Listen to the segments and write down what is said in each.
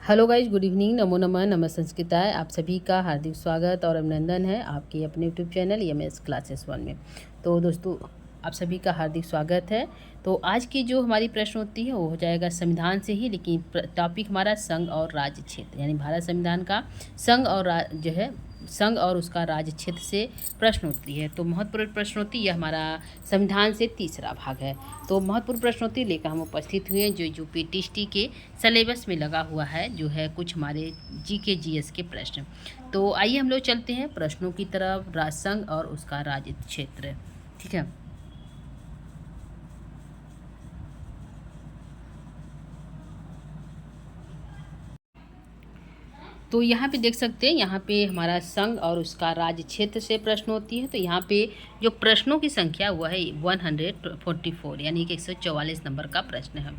Hello guys, good evening, नमो नमः, नमः संस्कृताय। आप सभी का हार्दिक स्वागत और अभिनंदन है आपके अपने यूट्यूब चैनल EMS क्लासेस 1 में। तो दोस्तों, आप सभी का हार्दिक स्वागत है। तो आज की जो हमारी प्रश्नोत्तरी है वो हो जाएगा संविधान से ही, लेकिन टॉपिक हमारा संघ और राज्य क्षेत्र, यानी भारत संविधान का संघ और जो है संघ और उसका राज्य क्षेत्र से प्रश्नोत्तरी है। तो महत्वपूर्ण प्रश्नोत्तरी यह हमारा संविधान से तीसरा भाग है। तो महत्वपूर्ण प्रश्नोत्तरी लेकर हम उपस्थित हुए हैं जो यूपीटीसीटी के सिलेबस में लगा हुआ है, जो है कुछ हमारे जीके जीएस के प्रश्न। तो आइए हम लोग चलते हैं प्रश्नों की तरफ। संघ और उसका राज्य क्षेत्र, ठीक है। तो यहाँ पे देख सकते हैं, यहाँ पे हमारा संघ और उसका राज्य क्षेत्र से प्रश्न होती है। तो यहाँ पे जो प्रश्नों की संख्या हुआ है 144, यानी कि 144 नंबर का प्रश्न है।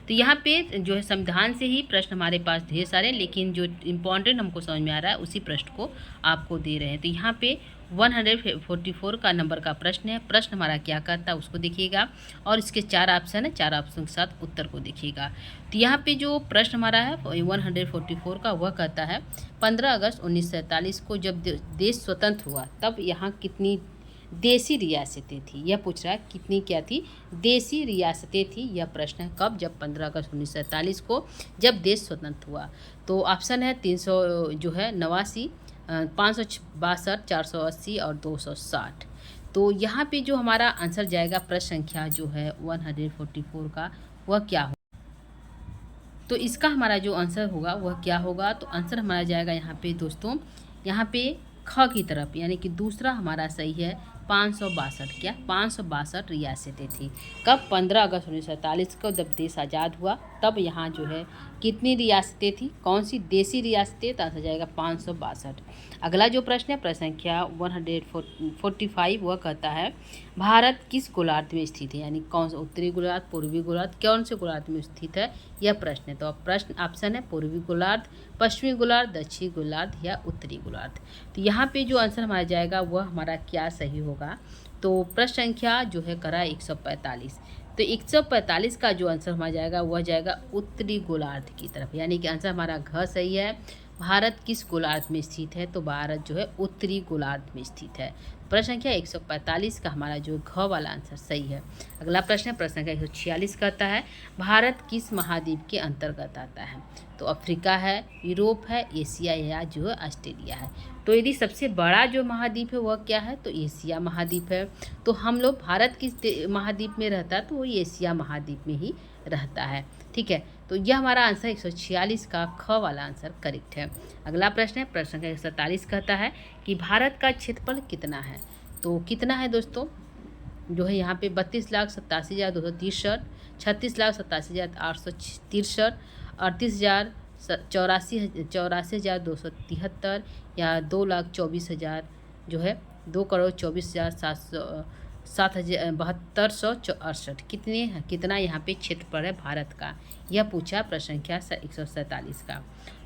तो यहाँ पे जो है संविधान से ही प्रश्न हमारे पास ढेर सारे, लेकिन जो इम्पोर्टेंट हमको समझ में आ रहा है उसी प्रश्न को आपको दे रहे हैं। तो यहाँ पे 144 का नंबर का प्रश्न है। प्रश्न हमारा क्या कहता है उसको देखिएगा, और इसके 4 ऑप्शन है, 4 ऑप्शन के साथ उत्तर को देखिएगा। तो यहाँ पे जो प्रश्न हमारा है 144 का, वह कहता है 15 अगस्त 1947 को जब देश स्वतंत्र हुआ तब यहाँ कितनी देसी रियासतें थी। यह पूछ रहा है कितनी क्या थी, देसी रियासतें थी। यह प्रश्न है कब, जब 15 अगस्त 1947 को जब देश स्वतंत्र हुआ। तो ऑप्शन है 300 जो है 89, 562, 480 और 260। तो यहाँ पे जो हमारा आंसर जाएगा प्रश्न संख्या जो है 144 का, वह क्या हो। तो इसका हमारा जो आंसर होगा वह क्या होगा। तो आंसर हमारा जाएगा यहाँ पे दोस्तों, यहाँ पे ख की तरफ, यानी कि दूसरा हमारा सही है 562। क्या 562 रियासतें थी कब, 15 अगस्त 1947 को जब देश आज़ाद हुआ तब यहाँ जो है कितनी रियासतें थी, कौन सी देसी रियासतें। तो आंसर जाएगा 562। अगला जो प्रश्न है प्रश्न संख्या 145, वह कहता है भारत किस गोलार्ध में स्थित है, यानी कौन सा उत्तरी गोलार्ध, पूर्वी गोलार्ध, कौन से गोलार्ध में स्थित है, यह प्रश्न है। तो अब प्रश्न ऑप्शन है पूर्वी गोलार्ध, पश्चिमी गोलार्ध, दक्षिणी गोलार्ध या उत्तरी गोलार्ध। तो यहाँ पे जो आंसर हमारा जाएगा वह हमारा क्या सही होगा। तो प्रश्न संख्या जो है करा 145। तो 145 का जो आंसर हमारा जाएगा वह जाएगा उत्तरी गोलार्ध की तरफ, यानी कि आंसर हमारा घ सही है। भारत किस गोलार्ध में स्थित है, तो भारत जो है उत्तरी गोलार्ध में स्थित है। प्रश्न संख्या 145 का हमारा जो घ वाला आंसर सही है। अगला प्रश्न है प्रश्न संख्या 146, कहता है भारत किस महाद्वीप के अंतर्गत आता है। तो अफ्रीका है, यूरोप है, एशिया या जो है ऑस्ट्रेलिया है। तो यदि सबसे बड़ा जो महाद्वीप है वह क्या है, तो एशिया महाद्वीप है। तो हम लोग भारत किस महाद्वीप में रहता है, तो वो एशिया महाद्वीप में ही रहता है, ठीक है। तो यह हमारा आंसर 146 का ख वाला आंसर करेक्ट है। अगला प्रश्न है प्रश्न संख्या 147, कहता है कि भारत का क्षेत्रफल कितना है। तो कितना है दोस्तों, जो है यहाँ पे 32,87,263, 36,87,863, 38,84,273 या 2,24,000 जो है 2,24,772,68। कितना यहाँ पे क्षेत्रफल है भारत का, यह पूछा प्रश्न संख्या 147 का।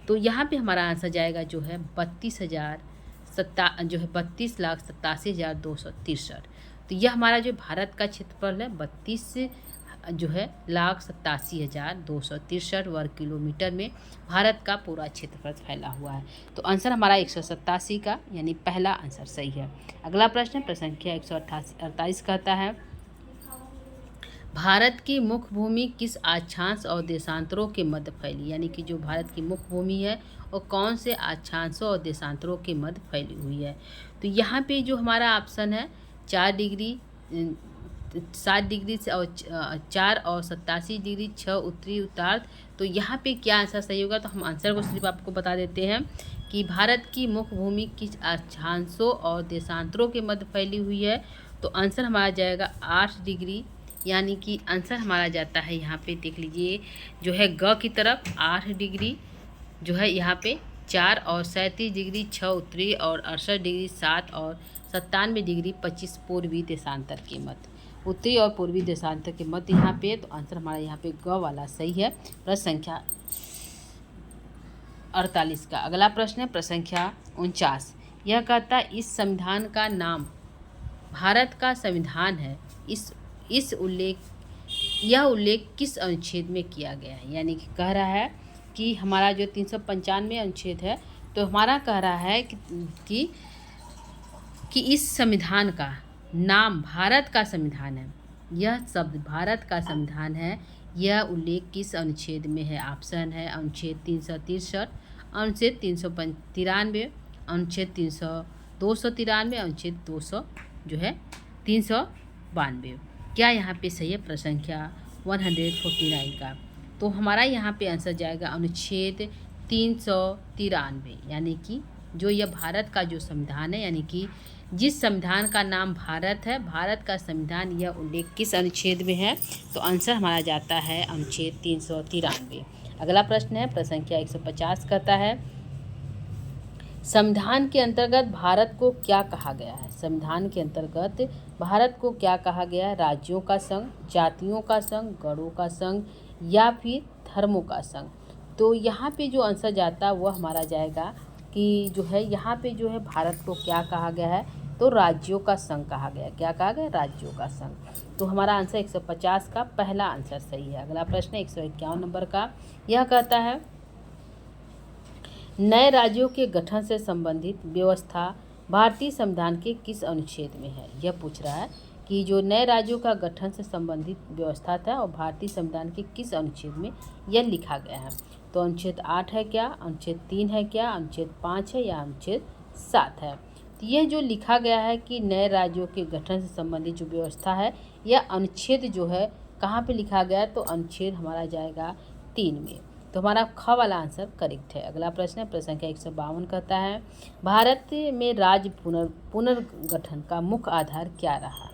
तो यहाँ पे हमारा आंसर जाएगा जो है 32,87,263। तो यह हमारा जो भारत का क्षेत्रफल है 32,87,263 वर्ग किलोमीटर में भारत का पूरा क्षेत्रफल फैला हुआ है। तो आंसर हमारा 187 का, यानी पहला आंसर सही है। अगला प्रश्न है प्रश्न संख्या 148, कहता है भारत की मुख्य भूमि किस अक्षांश और देशांतरों के मध्य फैली, यानी कि जो भारत की मुख्य भूमि है और कौन से अक्षांशों और देशांतरों के मध्य फैली हुई है। तो यहाँ पे जो हमारा ऑप्शन है 4 डिग्री, 7 डिग्री से और 4 और 87 डिग्री, 6 उत्तरी उत्तरार्ध। तो यहाँ पे क्या आंसर सही होगा। तो हम आंसर को सिर्फ आपको बता देते हैं कि भारत की मुख्य भूमि किस अक्षांशों और देशांतरों के मध्य फैली हुई है। तो आंसर हमारा जाएगा 8 डिग्री, यानी कि आंसर हमारा जाता है यहाँ पे देख लीजिए जो है ग की तरफ 8 डिग्री, जो है यहाँ पे 4 और 37 डिग्री, 6 उत्तरी और 68 डिग्री, 7 और 97 डिग्री, 25 पूर्वी देशांतर के मध्य, उत्तरी और पूर्वी देशांतर के मध्य यहाँ पे। तो आंसर हमारा यहाँ पे ग वाला सही है, प्रश्न संख्या 48 का। अगला प्रश्न है प्रश्न संख्या 49, यह कहता है इस संविधान का नाम भारत का संविधान है, यह उल्लेख किस अनुच्छेद में किया गया है, यानी कि कह रहा है कि हमारा जो 395 अनुच्छेद है, तो हमारा कह रहा है कि कि इस संविधान का नाम भारत का संविधान है। यह शब्द भारत का संविधान है, यह उल्लेख किस अनुच्छेद में है? ऑप्शन है अनुच्छेद 363, अनुच्छेद 393, अनुच्छेद 293, अनुच्छेद 200 जो है 392। क्या यहाँ पे सही है? प्रश्न संख्या 149 का। तो हमारा यहाँ पे आंसर जाएगा अनुच्छेद 393, यानी कि जो यह भारत का जो संविधान है, यानी कि जिस संविधान का नाम भारत है, भारत का संविधान, यह उल्लेख किस अनुच्छेद में है? तो आंसर हमारा जाता है अनुच्छेद 393। अगला प्रश्न है प्रश्न संख्या 150 कहता है संविधान के अंतर्गत भारत को क्या कहा गया है? संविधान के अंतर्गत भारत को क्या कहा गया है? राज्यों का संघ, जातियों का संघ, गणों का संघ या फिर धर्मों का संघ? तो यहाँ पे जो आंसर जाता है वह हमारा जाएगा कि जो है यहाँ पे जो है भारत को क्या कहा गया है? तो राज्यों का संघ कहा गया। क्या कहा गया? राज्यों का संघ। तो हमारा आंसर 150 का पहला आंसर सही है। अगला प्रश्न 151 नंबर का, यह कहता है नए राज्यों के गठन से संबंधित व्यवस्था भारतीय संविधान के किस अनुच्छेद में है? यह पूछ रहा है कि जो नए राज्यों का गठन से संबंधित व्यवस्था था और भारतीय संविधान के किस अनुच्छेद में यह लिखा गया है? तो अनुच्छेद 8 है क्या? अनुच्छेद 3 है क्या? अनुच्छेद 5 है या अनुच्छेद 7 है? तो यह जो लिखा गया है कि नए राज्यों के गठन से संबंधित जो व्यवस्था है, यह अनुच्छेद जो है कहाँ पे लिखा गया है? तो अनुच्छेद हमारा जाएगा 3 में। तो हमारा ख वाला आंसर करेक्ट है। अगला प्रश्न है प्रश्न संख्या 152 कहता है भारत में राज्य पुनर्गठन का मुख्य आधार क्या रहा?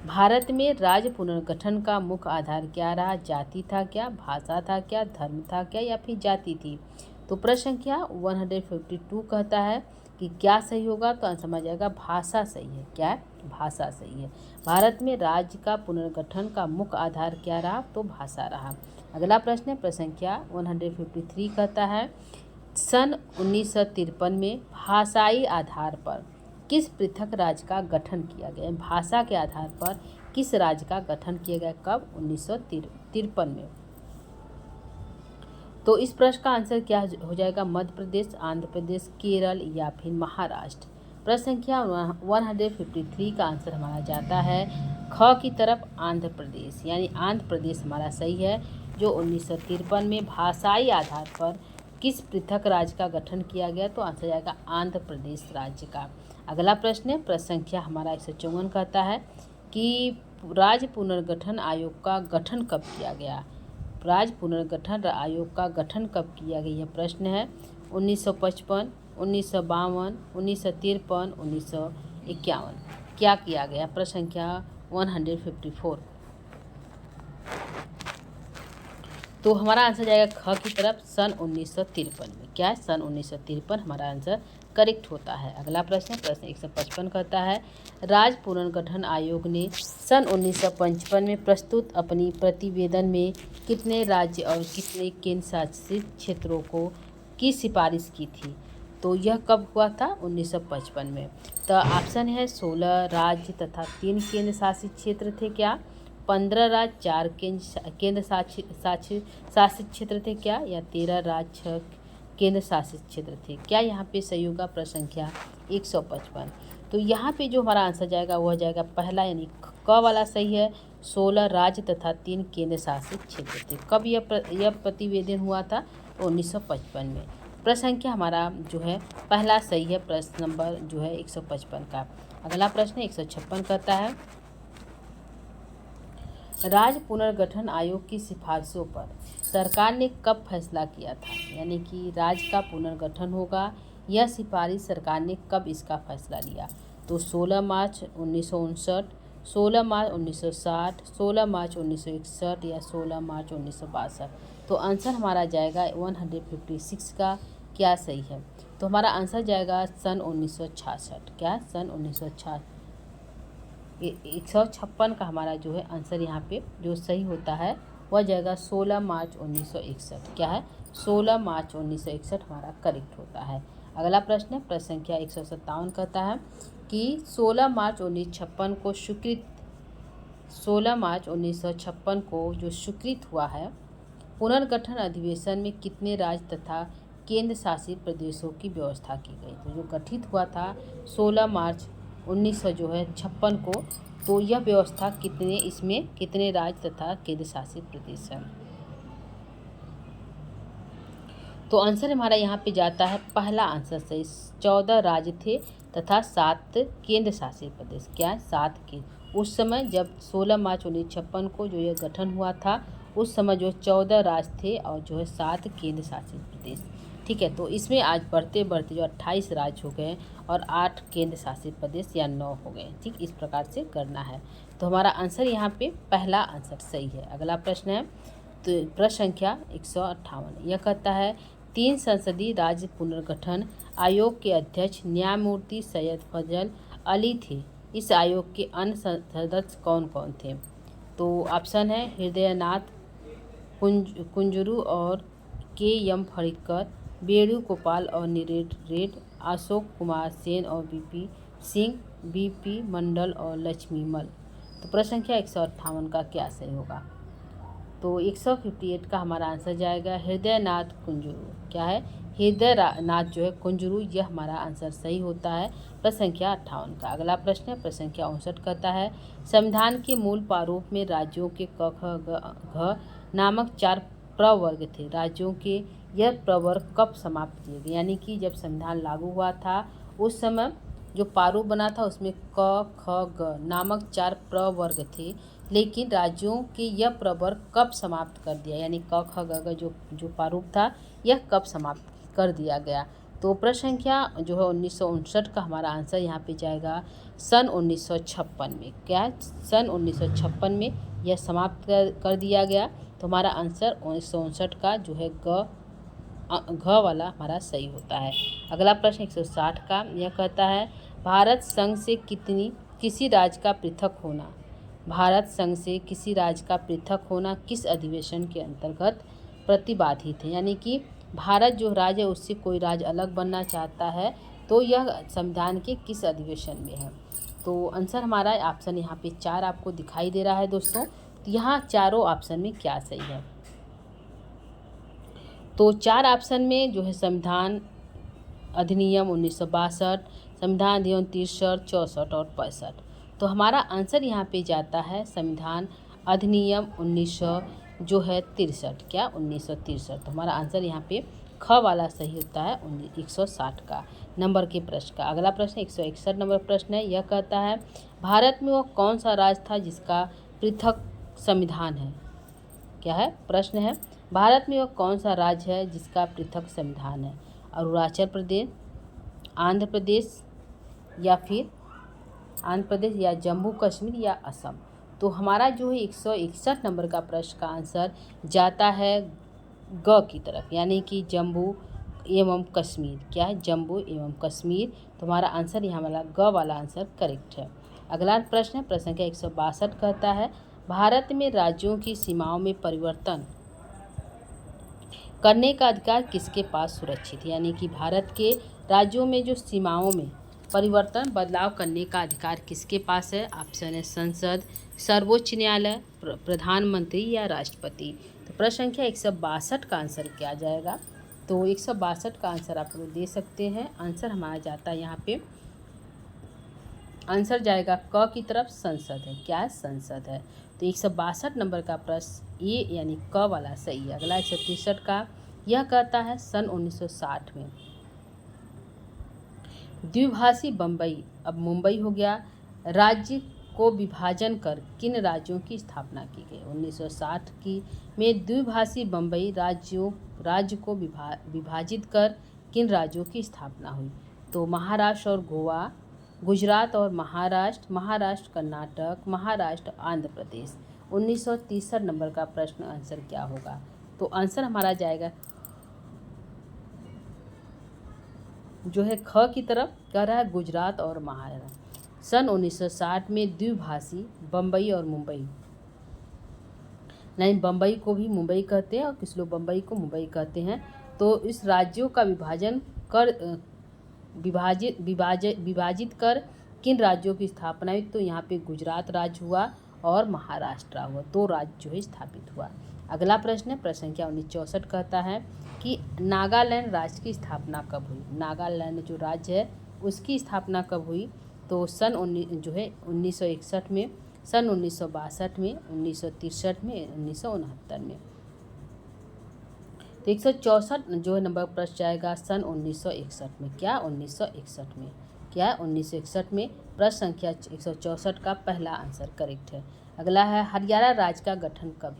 भारत में राज्य पुनर्गठन का मुख्य आधार क्या रहा? जाति था क्या? भाषा था क्या? धर्म था क्या या फिर जाति थी? तो प्रश्न संख्या 152 कहता है कि क्या सही होगा? तो आंसर समझ जाएगा भाषा सही है। क्या है? भाषा सही है। भारत में राज्य का पुनर्गठन का मुख्य आधार क्या रहा? तो भाषा रहा। अगला प्रश्न है प्रश्न संख्या 153 कहता है सन 1953 में भाषाई आधार पर किस पृथक राज्य का गठन किया गया? भाषा के आधार पर किस राज्य का गठन किया गया? कब? 1953 में। तो इस प्रश्न का आंसर क्या हो जाएगा? मध्य प्रदेश, आंध्र प्रदेश, केरल या फिर महाराष्ट्र। प्रश्न संख्या 153 का आंसर हमारा जाता है ख की तरफ आंध्र प्रदेश, यानी आंध्र प्रदेश हमारा सही है। जो 1953 में भाषाई आधार पर किस पृथक राज्य का गठन किया गया? तो आंसर जाएगा आंध्र प्रदेश राज्य का। अगला प्रश्न है प्रश्न संख्या हमारा 154 कहता है कि राज्य पुनर्गठन आयोग का गठन कब किया गया? राज्य पुनर्गठन आयोग का गठन कब किया गया? यह प्रश्न है 1955, 1952, 1953, 1951। क्या किया गया? प्रश्न संख्या 154। तो हमारा आंसर जाएगा ख की तरफ सन 1953 में। क्या है? सन 1953 हमारा आंसर करेक्ट होता है। अगला प्रश्न है प्रश्न 155 कहता है राज्य पुनर्गठन आयोग ने सन 1955 में प्रस्तुत अपनी प्रतिवेदन में कितने राज्य और कितने केंद्र शासित क्षेत्रों को की सिफारिश की थी? तो यह कब हुआ था? 1955 में। तो ऑप्शन है 16 राज्य तथा 3 केंद्र शासित क्षेत्र थे क्या? 15 राज्य, 4 केंद्र शासित क्षेत्र थे क्या? या 13 राज्य, 6 केंद्र शासित क्षेत्र थे? क्या यहाँ पे सही होगा? प्रश्न संख्या 155। तो यहाँ पे जो हमारा आंसर जाएगा वह जाएगा पहला, यानी क वाला सही है। 16 राज्य तथा 3 केंद्र शासित क्षेत्र थे। कब यह प्रतिवेदन हुआ था? 1955 में। प्रश्न संख्या हमारा जो है पहला सही है, प्रश्न नंबर जो है 155 का। अगला प्रश्न 156 कहता है राज्य पुनर्गठन आयोग की सिफारिशों पर सरकार ने कब फैसला किया था? यानी कि राज्य का पुनर्गठन होगा, यह सिफारिश सरकार ने कब इसका फैसला लिया? तो 16 मार्च 1959, 16 मार्च 1960, 16 मार्च 1961 या 16 मार्च 1962। तो आंसर हमारा जाएगा 156 का। क्या सही है? तो हमारा आंसर जाएगा सन 1966। क्या? सन 1966। 156 का हमारा जो है आंसर यहाँ पे जो सही होता है वह जाएगा 16 मार्च 1961। क्या है? 16 मार्च 1961 हमारा करेक्ट होता है। अगला प्रश्न है प्रश्न संख्या 157 कहता है कि 16 मार्च 1956 को जो स्वीकृत हुआ है पुनर्गठन अधिवेशन में कितने राज्य तथा केंद्र शासित प्रदेशों की व्यवस्था की गई? तो जो गठित हुआ था 16 मार्च 1956 को, तो यह व्यवस्था इसमें कितने राज्य तथा केंद्र शासित प्रदेश हैं? तो आंसर हमारा यहाँ पे जाता है पहला आंसर सही, 14 राज्य थे तथा 7 केंद्र शासित प्रदेश। क्या है? 7 के उस समय जब 16 मार्च 1956 को जो यह गठन हुआ था, उस समय जो 14 राज्य थे और जो है 7 केंद्र शासित प्रदेश। ठीक है, तो इसमें आज बढ़ते बढ़ते जो 28 राज्य हो गए और 8 केंद्र शासित प्रदेश या 9 हो गए। ठीक, इस प्रकार से करना है। तो हमारा आंसर यहाँ पे पहला आंसर सही है। अगला प्रश्न है, तो प्रश्न संख्या 158, यह कहता है 3 संसदीय राज्य पुनर्गठन आयोग के अध्यक्ष न्यायमूर्ति सैयद फजल अली थे। इस आयोग के अन्य सदस्य कौन कौन थे? तो ऑप्शन है हृदयनाथ कुंजरू और के.एम. फरीदकर, वेणुगोपाल और रेड, अशोक कुमार सेन और वीपी सिंह, बीपी मंडल और लक्ष्मीमल। तो प्रश्न संख्या 158 का क्या सही होगा? तो 158 का हमारा आंसर जाएगा हृदयनाथ कुंजरू। क्या है? हृदयनाथ जो है कुंजरू, यह हमारा आंसर सही होता है प्रश्न संख्या 58 का। अगला प्रश्न है, प्रश्न संख्या 59 कहता है संविधान के मूल प्रारूप में राज्यों के क ख घ नामक 4 प्रवर्ग थे। राज्यों के यह प्रवर्ग कब समाप्त किए गए? यानी कि जब संविधान लागू हुआ था उस समय जो प्रारूप बना था उसमें क ख ग नामक 4 प्रवर्ग थे, लेकिन राज्यों के यह प्रवर्ग कब समाप्त कर दिया? यानी क ख ग जो प्रारूप था यह कब समाप्त कर दिया गया? तो प्रश्न संख्या जो है 1959 का हमारा आंसर यहाँ पे जाएगा सन 1956 में। क्या है? सन 1956 में यह समाप्त कर दिया गया। तो हमारा आंसर 1959 का जो है घ वाला हमारा सही होता है। अगला प्रश्न 160 का, यह कहता है भारत संघ से किसी राज्य का पृथक होना, भारत संघ से किसी राज्य का पृथक होना किस अधिवेशन के अंतर्गत प्रतिबाधित है? यानी कि भारत जो राज्य है उससे कोई राज्य अलग बनना चाहता है, तो यह संविधान के किस अधिवेशन में है? तो आंसर हमारा ऑप्शन यहाँ पे 4 आपको दिखाई दे रहा है दोस्तों। तो यहाँ चारों ऑप्शन में क्या सही है? तो 4 ऑप्शन में जो है संविधान अधिनियम 1962, संविधान अधिनियम 63, 64 और 65। तो हमारा आंसर यहाँ पे जाता है संविधान अधिनियम 1963। क्या? 1963। तो हमारा आंसर यहाँ पे ख वाला सही होता है 160 का नंबर के प्रश्न का। अगला प्रश्न 161 नंबर प्रश्न है, यह कहता है भारत में वह कौन सा राज्य था जिसका पृथक संविधान है? क्या है? प्रश्न है भारत में वह कौन सा राज्य है जिसका पृथक संविधान है? अरुणाचल प्रदेश, आंध्र प्रदेश या जम्मू कश्मीर या असम। तो हमारा जो है 161 नंबर का प्रश्न का आंसर जाता है ग की तरफ, यानी कि जम्मू एवं कश्मीर। क्या है? जम्मू एवं कश्मीर। तो हमारा आंसर यहाँ वाला ग वाला आंसर करेक्ट है। अगला प्रश्न है, प्रश्न संख्या 162 कहता है भारत में राज्यों की सीमाओं में परिवर्तन करने का अधिकार किसके पास सुरक्षित है? यानी कि भारत के राज्यों में जो सीमाओं में परिवर्तन बदलाव करने का अधिकार किसके पास है? ऑप्शन है संसद, सर्वोच्च न्यायालय, प्रधानमंत्री या राष्ट्रपति। तो प्रश्न संख्या 162 का आंसर क्या जाएगा? तो 162 का आंसर आप लोग दे सकते हैं। आंसर हमारा जाता है यहाँ पे, आंसर जाएगा क की तरफ, संसद है। क्या है? संसद है। तो 162 नंबर का प्रश्न ये यानी क वाला सही है। अगला 163 का, यह कहता है सन 1960 में द्विभाषी बम्बई, अब मुंबई हो गया, राज्य को विभाजन कर किन राज्यों की स्थापना की गई? 1960 की में द्विभाषी बम्बई राज्य को विभाजित कर किन राज्यों की स्थापना हुई? तो महाराष्ट्र और गोवा, गुजरात और महाराष्ट्र कर्नाटक, महाराष्ट्र आंध्र प्रदेश। 1963 नंबर का प्रश्न आंसर क्या होगा? तो आंसर हमारा जाएगा जो है ख की तरफ, कह रहा है गुजरात और महाराष्ट्र। सन 1960 में द्विभाषी बम्बई और मुंबई, नहीं बम्बई को भी मुंबई कहते हैं और कुछ लोग बम्बई को मुंबई कहते हैं। तो इस राज्यों का विभाजित कर किन राज्यों की स्थापना हुई? तो यहाँ पे गुजरात राज्य हुआ और महाराष्ट्र हुआ, 2 राज्य जो है स्थापित हुआ। अगला प्रश्न है प्रश्न संख्या 1964 कहता है कि नागालैंड राज्य की स्थापना कब हुई। नागालैंड जो राज्य है उसकी स्थापना कब हुई, तो सन 1961 में, सन 1962 में, 1963 में, 1969 में। तो 164 जो है नंबर प्रश्न जाएगा सन 1961 में। क्या 1961 में, क्या 1961 में। प्रश्न संख्या 164 का पहला आंसर करेक्ट है। अगला है हरियाणा राज्य का गठन कब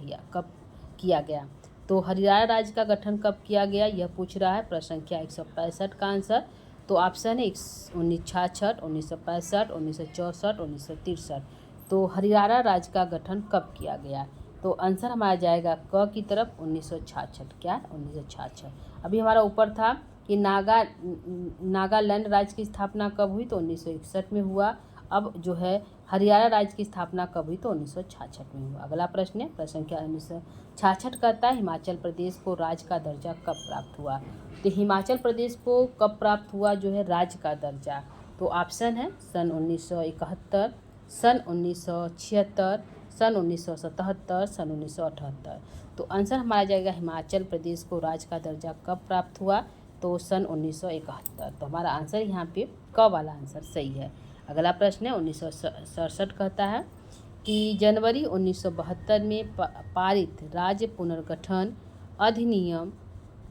किया गया। तो हरियाणा राज्य का गठन कब किया गया यह पूछ रहा है। प्रश्न संख्या 165 का आंसर तो ऑप्शन है 1966, 1965, 1964, 1963। तो हरियाणा राज्य का गठन कब किया गया, तो आंसर हमारा जाएगा क की तरफ 1966। क्या 1966। अभी हमारा ऊपर था कि नागालैंड राज्य की स्थापना कब हुई, तो 1961 में हुआ। अब जो है हरियाणा राज्य की स्थापना कब हुई, तो 1966 में हुआ। अगला प्रश्न है प्रश्न संख्या 1966 कहता है हिमाचल प्रदेश को राज्य का दर्जा कब प्राप्त हुआ। तो हिमाचल प्रदेश को कब प्राप्त हुआ जो है राज्य का दर्जा, तो ऑप्शन है सन 1971, सन 1976, सन 1977, सन 1978। तो आंसर हमारा जाएगा हिमाचल प्रदेश को राज्य का दर्जा कब प्राप्त हुआ, तो सन 1971। तो हमारा आंसर यहाँ पे क वाला आंसर सही है। अगला प्रश्न है 1967 कहता है कि जनवरी 1972 में पारित राज्य पुनर्गठन अधिनियम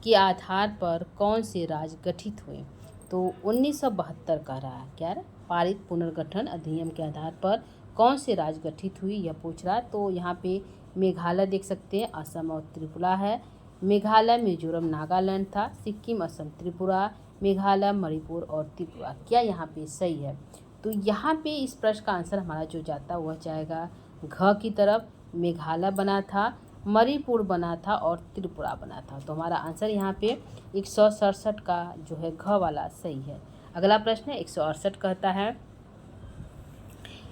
के आधार पर कौन से राज्य गठित हुए। तो 1972 कह रहा है, क्या पारित पुनर्गठन अधिनियम के आधार पर कौन से राज्य गठित हुई यह पूछ रहा है। तो यहाँ पे मेघालय देख सकते हैं, असम और त्रिपुरा है। मेघालय, मिजोरम, नागालैंड था। सिक्किम, असम, त्रिपुरा, मेघालय, मणिपुर और त्रिपुरा। क्या यहाँ पे सही है। तो यहाँ पे इस प्रश्न का आंसर हमारा जो जाता वह जाएगा घ की तरफ। मेघालय बना था, मणिपुर बना था और त्रिपुरा बना था। तो हमारा आंसर यहाँ पे 167 का जो है घ वाला सही है। अगला प्रश्न है 168 कहता है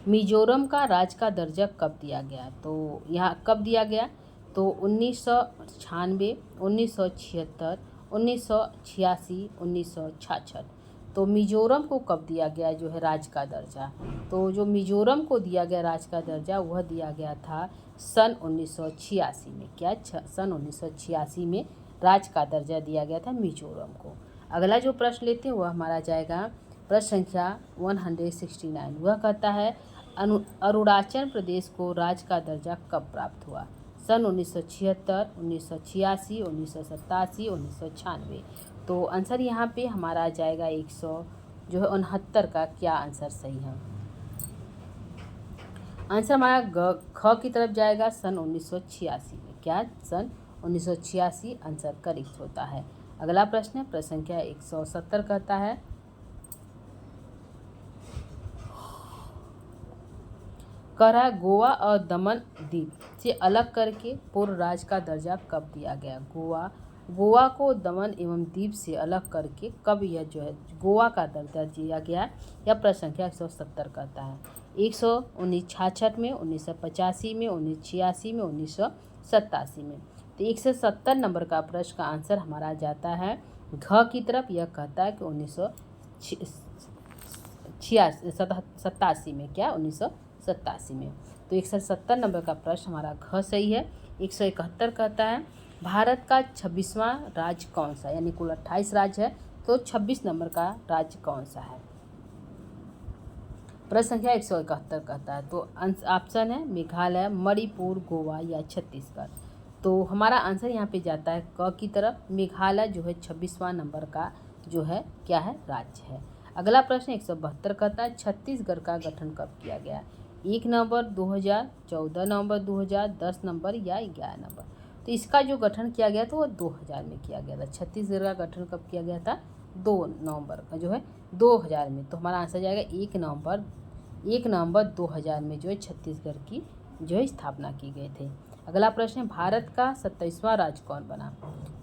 मिजोरम का राज्य का दर्जा कब दिया गया। तो यहाँ कब दिया गया, तो 1996, 1976, 1986, 1966। तो मिजोरम को कब दिया गया जो है राज्य का दर्जा, तो जो मिजोरम को दिया गया राज्य का दर्जा वह दिया गया था सन 1986 में। क्या सन 1986 में राज्य का दर्जा दिया गया था मिजोरम को। अगला जो प्रश्न लेते हैं वह हमारा जाएगा प्रश्न संख्या 169। वह कहता है अरुणाचल प्रदेश को राज्य का दर्जा कब प्राप्त हुआ। सन 1976, 1986, 1987, 1996। तो आंसर यहाँ पे हमारा जाएगा 169 का। क्या आंसर सही है। आंसर हमारा ख की तरफ जाएगा सन 1986 में। क्या सन 1986 आंसर करेक्ट होता है। अगला प्रश्न है प्रश्न संख्या 170 कहता है गोवा और दमन द्वीप से अलग करके पूर्व राज्य का दर्जा कब दिया गया। गोवा को दमन एवं द्वीप से अलग करके कब यह जो है गोवा का दर्जा दिया गया, यह प्रश्न संख्या 170 कहता है। 1966 में, 1985 में, 1986 में, 1987 में। तो 170 नंबर का प्रश्न का आंसर हमारा जाता है घ की तरफ। यह कहता है कि 1987 में। क्या 1987 में। तो 170 नंबर का प्रश्न हमारा घ सही है। 171 कहता है भारत का 26वां राज्य कौन सा, यानी कुल 28 राज्य है तो 26 नंबर का राज्य कौन सा है। प्रश्न संख्या 171 कहता है तो ऑप्शन है मेघालय, मणिपुर, गोवा या छत्तीसगढ़। तो हमारा आंसर यहाँ पे जाता है क की तरफ। मेघालय जो है 26वां नंबर का जो है क्या है राज्य है। अगला प्रश्न 172 कहता है छत्तीसगढ़ का गठन कब किया गया। 1 नवंबर 2000, 14 नवंबर 2000, 10 नवंबर या 11 नवंबर। तो इसका जो गठन किया गया था वो 2000 में किया गया था। छत्तीसगढ़ का गठन कब किया गया था, 2 नवंबर का जो है 2000 में। तो हमारा आंसर जाएगा 1 नवंबर 2000 में जो है छत्तीसगढ़ की जो है स्थापना की गई थी। अगला प्रश्न है भारत का 27वां राज्य कौन बना।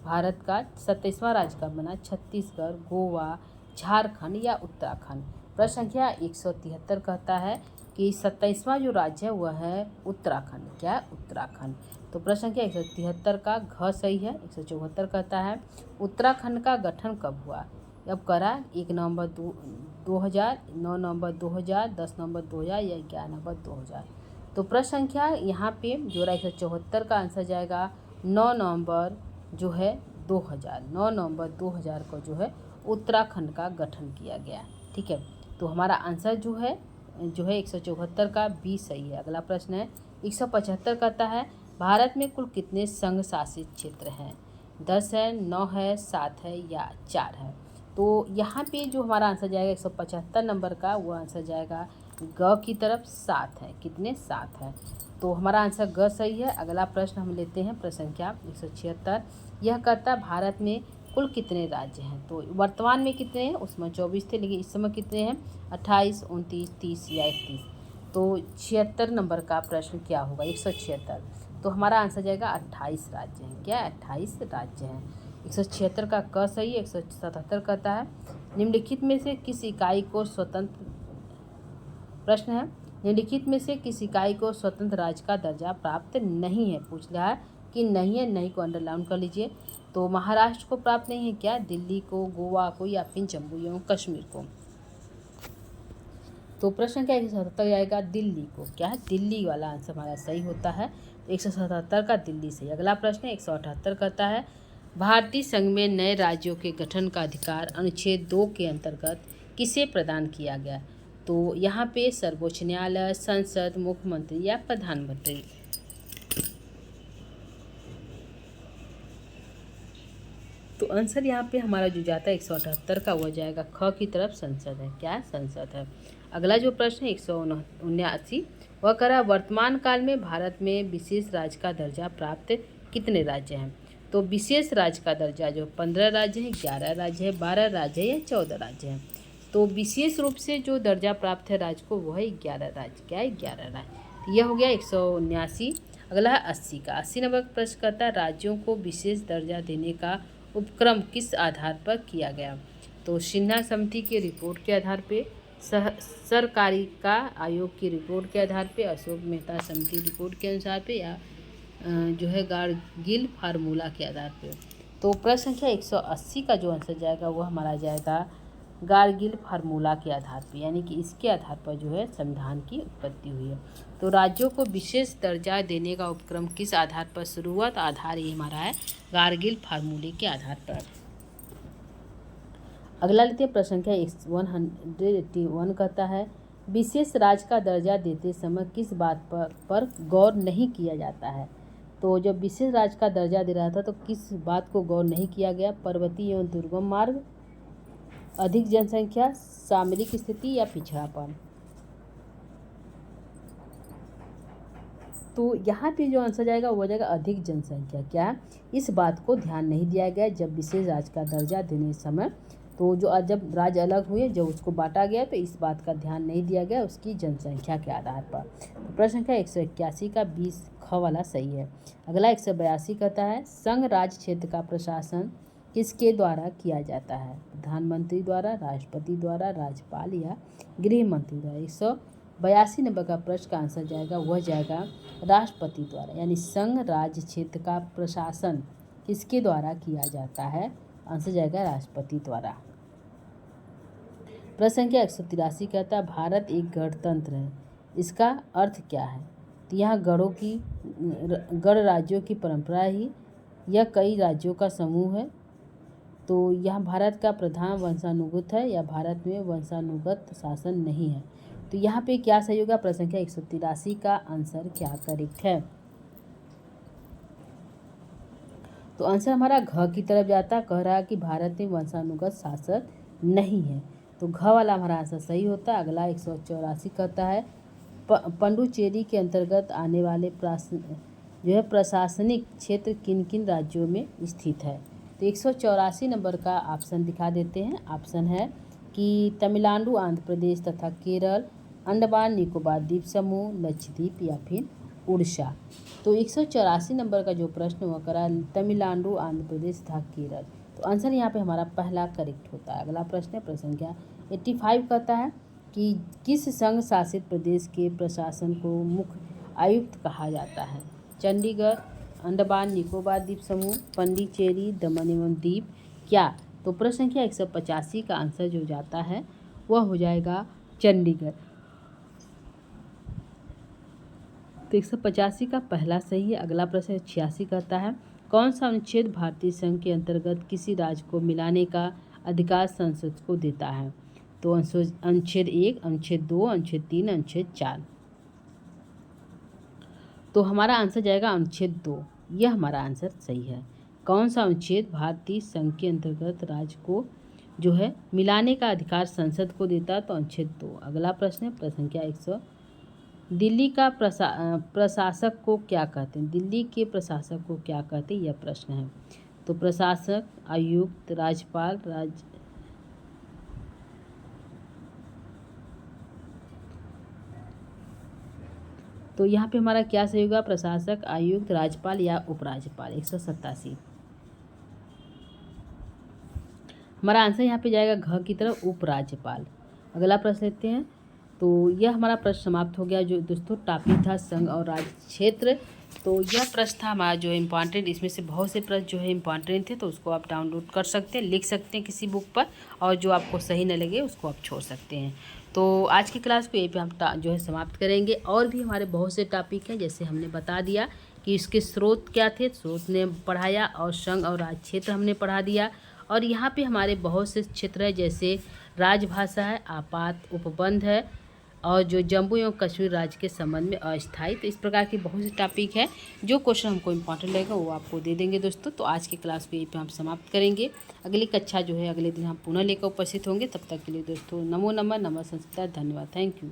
भारत का 27वां राज्य कब बना। छत्तीसगढ़, गोवा, झारखंड या उत्तराखंड। प्रश्न संख्या 173 कहता है कि 27वां जो राज्य है वह है उत्तराखंड। क्या उत्तराखंड। तो प्रश्न संख्या 173 का घ सही है। 174 कहता है उत्तराखंड का गठन कब हुआ। अब करा 1 नवंबर 2000, 9 नवंबर 2000, 10 नवंबर 2000 या 11 नवंबर 2000। तो प्रश्न संख्या यहाँ पे जोड़ा 174 का आंसर जाएगा 9 नवंबर जो है 2000 को जो है उत्तराखंड का गठन किया गया। ठीक है, तो हमारा आंसर जो है 174 का बी सही है। अगला प्रश्न है 175 कहता है भारत में कुल कितने संघ शासित क्षेत्र हैं? 10 है, 9 है, 7 है या 4 है? तो यहाँ पे जो हमारा आंसर जाएगा 175 नंबर का, वो आंसर जाएगा ग की तरफ 7 है। कितने? 7 है। तो हमारा आंसर ग सही है। अगला प्रश्न हम लेते हैं प्रश्न संख्या 176। यह कहता है भारत में कुल कितने राज्य हैं? तो वर्तमान में कितने हैं? उसमें 24 थे, लेकिन इस समय कितने हैं? 28, 29, 30 या 31। तो 76 नंबर का प्रश्न क्या होगा? 176। तो हमारा आंसर जाएगा 28 राज्य हैं। क्या? 28 राज्य हैं। 176 का क सही है। 177 कहता है निम्नलिखित में से किस इकाई को स्वतंत्र प्रश्न है निम्नलिखित में से किस इकाई को स्वतंत्र राज्य का दर्जा प्राप्त नहीं है? पूछ रहा है कि नहीं है, नहीं को अंडरलाइन कर लीजिए। तो महाराष्ट्र को प्राप्त नहीं है क्या? दिल्ली को, गोवा को या फिर जम्मू एवं कश्मीर को? तो प्रश्न क्या 177 आएगा? दिल्ली को। क्या है? दिल्ली वाला आंसर हमारा सही होता है। तो 177 का दिल्ली सही। अगला प्रश्न 178 कहता है भारतीय संघ में नए राज्यों के गठन का अधिकार अनुच्छेद 2 के अंतर्गत किसे प्रदान किया गया? तो यहाँ पे सर्वोच्च न्यायालय, संसद, मुख्यमंत्री या प्रधानमंत्री? तो आंसर यहाँ पे हमारा जो जाता है 178 का, वो जाएगा ख की तरफ, संसद है। क्या? संसद है। अगला जो प्रश्न है 179, वह कह रहा है वर्तमान काल में भारत में विशेष राज्य का दर्जा प्राप्त कितने राज्य हैं? तो विशेष राज्य का दर्जा जो 15 राज्य हैं, 11 राज्य है, 12 राज्य है या 14 राज्य हैं? तो विशेष रूप से जो दर्जा प्राप्त है राज्य को, वो है 11 राज्य। क्या है? 11 राज्य। तो यह हो गया 179। अगला है 80 का। 80 नंबर प्रश्न करता है राज्यों को विशेष दर्जा देने का उपक्रम किस आधार पर किया गया? तो सिन्हा समिति की रिपोर्ट के आधार पे, सरकारिता आयोग की रिपोर्ट के आधार पे, अशोक मेहता समिति रिपोर्ट के अनुसार पे, या जो है गार्गिल फार्मूला के आधार पे? तो प्रश्न संख्या 180 का जो आंसर जाएगा वो हमारा जाएगा गार्गिल फार्मूला के आधार पे, यानी कि इसके आधार पर जो है संविधान की उत्पत्ति हुई है। तो राज्यों को विशेष दर्जा देने का उपक्रम किस आधार पर शुरू हुआ? तो आधार ये हमारा है गार्गिल फार्मूले के आधार पर। अगला लेते हैं प्रश्न संख्या 181 कहता है विशेष राज्य का दर्जा देते समय किस बात पर गौर नहीं किया जाता है? तो जब विशेष राज्य का दर्जा दे रहा था तो किस बात को गौर नहीं किया गया? पर्वतीय एवं दुर्गम मार्ग, अधिक जनसंख्या, सामरिक स्थिति या पिछड़ापन? तो यहाँ पे जो आंसर जाएगा वो जाएगा अधिक जनसंख्या। क्या? इस बात को ध्यान नहीं दिया गया जब विशेष राज्य का दर्जा देने समय। तो जब राज्य अलग हुए, जब उसको बांटा गया, तो इस बात का ध्यान नहीं दिया गया उसकी जनसंख्या के आधार पर। तो प्रश्न संख्या 181 का 20 ख वाला सही है। अगला 182 कहता है संघ राज्य क्षेत्र का प्रशासन किसके द्वारा किया जाता है? प्रधानमंत्री द्वारा, राष्ट्रपति द्वारा, राज्यपाल या गृह मंत्री द्वारा? 182 नंबर का प्रश्न का आंसर जाएगा वह जाएगा राष्ट्रपति द्वारा, यानी संघ राज्य क्षेत्र का प्रशासन किसके द्वारा किया जाता है? आंसर जाएगा राष्ट्रपति द्वारा। प्रश्न संख्या 183 कहता है भारत एक गणतंत्र है, इसका अर्थ क्या है? तो यहाँ गण राज्यों की परंपरा ही यह कई राज्यों का समूह है। तो यहाँ भारत का प्रधान वंशानुगत है या भारत में वंशानुगत शासन नहीं है? तो यहाँ पे क्या सही होगा? प्रश्न संख्या 183 का आंसर क्या करेक्ट है? तो आंसर हमारा घ की तरफ जाता, कह रहा है कि भारत में वंशानुगत शासन नहीं है। तो घ वाला हमारा आंसर सही होता है। अगला 184 कहता है पंडुचेरी के अंतर्गत आने वाले प्रशासनिक क्षेत्र किन किन राज्यों में स्थित है? तो 184 नंबर का ऑप्शन दिखा देते हैं। ऑप्शन है कि तमिलनाडु, आंध्र प्रदेश तथा केरल, अंडमान निकोबार द्वीप समूह, लक्षद्वीप या फिर उड़ीसा? तो 184 नंबर का जो प्रश्न हुआ करा तमिलनाडु, आंध्र प्रदेश तथा केरल। तो आंसर यहाँ पे हमारा पहला करेक्ट होता है। अगला प्रश्न है प्रश्न संख्या 85 कहता है कि किस संघ शासित प्रदेश के प्रशासन को मुख्य आयुक्त कहा जाता है? चंडीगढ़, अंडमान निकोबार द्वीप समूह, पंडिचेरी, दमन एवं दीव क्या? तो प्रश्न संख्या 185 का आंसर जो जाता है वह हो जाएगा चंडीगढ़। तो 185 का पहला सही है। अगला प्रश्न 86 कहता है कौन सा अनुच्छेद भारतीय संघ के अंतर्गत किसी राज्य को मिलाने का अधिकार संसद को देता है? तो अनुच्छेद 1, अनुच्छेद 2, अनुच्छेद 3, अनुच्छेद 4। तो हमारा आंसर जाएगा अनुच्छेद 2। यह हमारा आंसर सही है। कौन सा अनुच्छेद भारतीय संघ के अंतर्गत राज्य को जो है मिलाने का अधिकार संसद को देता है? तो अनुच्छेद 2। अगला प्रश्न है प्रश्न संख्या 100। दिल्ली का प्रशासक को क्या कहते हैं? दिल्ली के प्रशासक को क्या कहते हैं, यह प्रश्न है। तो प्रशासक, आयुक्त, राज्यपाल, तो यहाँ पे हमारा क्या सही होगा? प्रशासक, आयुक्त, राज्यपाल या उपराज्यपाल। 187। हमारा आंसर यहाँ पे जाएगा घ की तरफ, उपराज्यपाल। अगला प्रश्न लेते हैं। तो यह हमारा प्रश्न समाप्त हो गया। जो दोस्तों टॉपिक था संघ और राज्य क्षेत्र, तो यह प्रश्न था हमारा जो इम्पॉर्टेंट। इसमें से बहुत से प्रश्न जो है इम्पॉर्टेंट थे, तो उसको आप डाउनलोड कर सकते हैं, लिख सकते हैं किसी बुक पर, और जो आपको सही न लगे उसको आप छोड़ सकते हैं। तो आज की क्लास को यहीं पे हम जो है समाप्त करेंगे। और भी हमारे बहुत से टॉपिक हैं, जैसे हमने बता दिया कि इसके स्रोत क्या थे, स्रोत ने पढ़ाया, और संघ और राज्य क्षेत्र हमने पढ़ा दिया। और यहाँ पे हमारे बहुत से क्षेत्र है, जैसे राजभाषा है, आपात उपबंध है, और जो जम्मू एवं कश्मीर राज्य के संबंध में अस्थायी। तो इस प्रकार के बहुत से टॉपिक है। जो क्वेश्चन हमको इम्पोर्टेंट लगेगा वो आपको दे देंगे दोस्तों। तो आज की क्लास को यहीं पे हम समाप्त करेंगे। अगली कक्षा जो है अगले दिन हम पुनः लेकर उपस्थित होंगे। तब तक के लिए दोस्तों नमो नमः, नमः संस्कृत, धन्यवाद, थैंक यू।